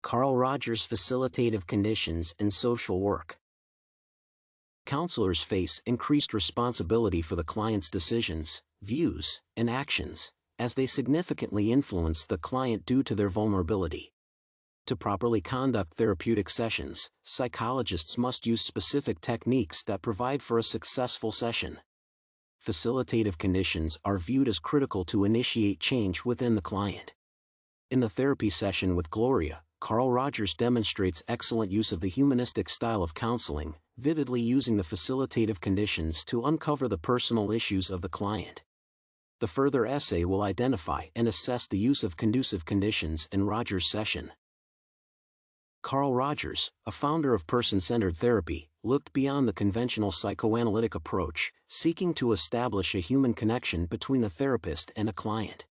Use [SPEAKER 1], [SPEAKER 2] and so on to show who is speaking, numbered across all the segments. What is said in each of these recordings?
[SPEAKER 1] Carl Rogers Facilitative Conditions in Social Work. Counselors face increased responsibility for the client's decisions, views, and actions, as they significantly influence the client due to their vulnerability. To properly conduct therapeutic sessions, psychologists must use specific techniques that provide for a successful session. Facilitative conditions are viewed as critical to initiate change within the client. In the therapy session with Gloria, Carl Rogers demonstrates excellent use of the humanistic style of counseling, vividly using the facilitative conditions to uncover the personal issues of the client. The further essay will identify and assess the use of conducive conditions in Rogers' session. Carl Rogers, a founder of person-centered therapy, looked beyond the conventional psychoanalytic approach, seeking to establish a human connection between a therapist and a client.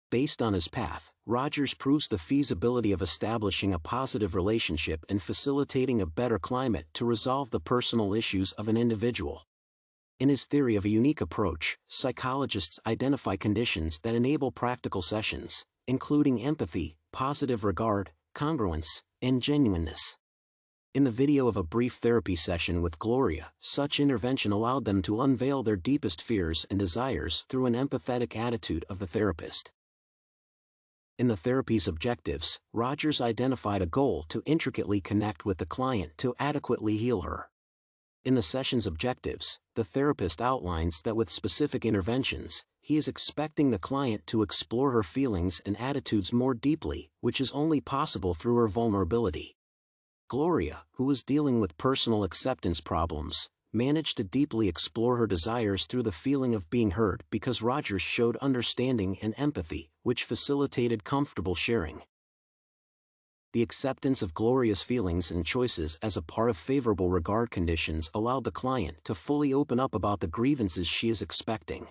[SPEAKER 1] Based on his path, Rogers proves the feasibility of establishing a positive relationship and facilitating a better climate to resolve the personal issues of an individual. In his theory of a unique approach, psychologists identify conditions that enable practical sessions, including empathy, positive regard, congruence, and genuineness. In the video of a brief therapy session with Gloria, such intervention allowed them to unveil their deepest fears and desires through an empathetic attitude of the therapist. In the therapy's objectives, Rogers identified a goal to intricately connect with the client to adequately heal her. In the session's objectives, the therapist outlines that with specific interventions, he is expecting the client to explore her feelings and attitudes more deeply, which is only possible through her vulnerability. Gloria, who was dealing with personal acceptance problems, managed to deeply explore her desires through the feeling of being heard because Rogers showed understanding and empathy, which facilitated comfortable sharing. The acceptance of Gloria's feelings and choices as a part of favorable regard conditions allowed the client to fully open up about the grievances she is expecting.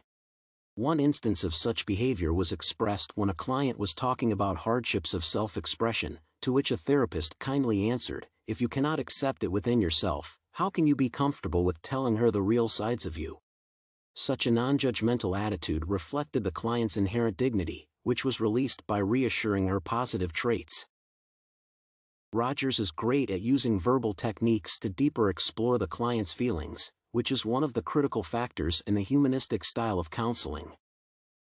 [SPEAKER 1] One instance of such behavior was expressed when a client was talking about hardships of self-expression, to which a therapist kindly answered, "If you cannot accept it within yourself, how can you be comfortable with telling her the real sides of you?" Such a non-judgmental attitude reflected the client's inherent dignity, which was released by reassuring her positive traits. Rogers is great at using verbal techniques to deeper explore the client's feelings, which is one of the critical factors in the humanistic style of counseling.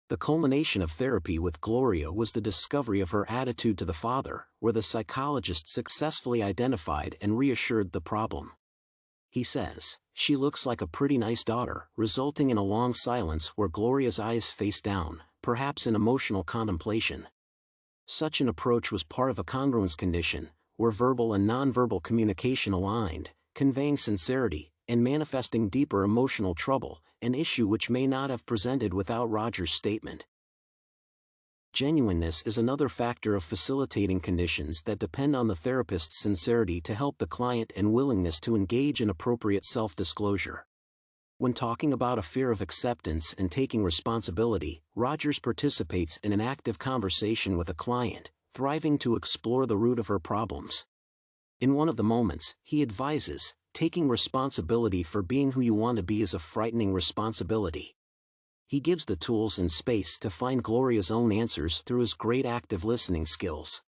[SPEAKER 1] The culmination of therapy with Gloria was the discovery of her attitude to the father, where the psychologist successfully identified and reassured the problem. He says, "She looks like a pretty nice daughter," resulting in a long silence where Gloria's eyes face down, perhaps in emotional contemplation. Such an approach was part of a congruence condition, where verbal and nonverbal communication aligned, conveying sincerity, and manifesting deeper emotional trouble, an issue which may not have presented without Rogers' statement. Genuineness is another factor of facilitating conditions that depend on the therapist's sincerity to help the client and willingness to engage in appropriate self-disclosure. When talking about a fear of acceptance and taking responsibility, Rogers participates in an active conversation with a client, thriving to explore the root of her problems. In one of the moments, he advises, "Taking responsibility for being who you want to be is a frightening responsibility." He gives the tools and space to find Gloria's own answers through his great active listening skills.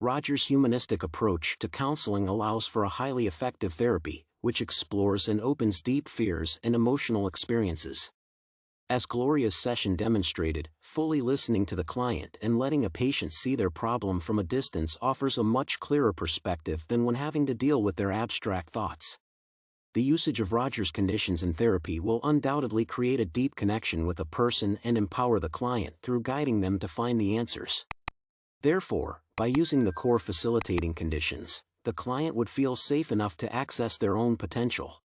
[SPEAKER 1] Rogers' humanistic approach to counseling allows for a highly effective therapy, which explores and opens deep fears and emotional experiences. As Gloria's session demonstrated, fully listening to the client and letting a patient see their problem from a distance offers a much clearer perspective than when having to deal with their abstract thoughts. The usage of Rogers conditions in therapy will undoubtedly create a deep connection with a person and empower the client through guiding them to find the answers. Therefore, by using the core facilitating conditions, the client would feel safe enough to access their own potential.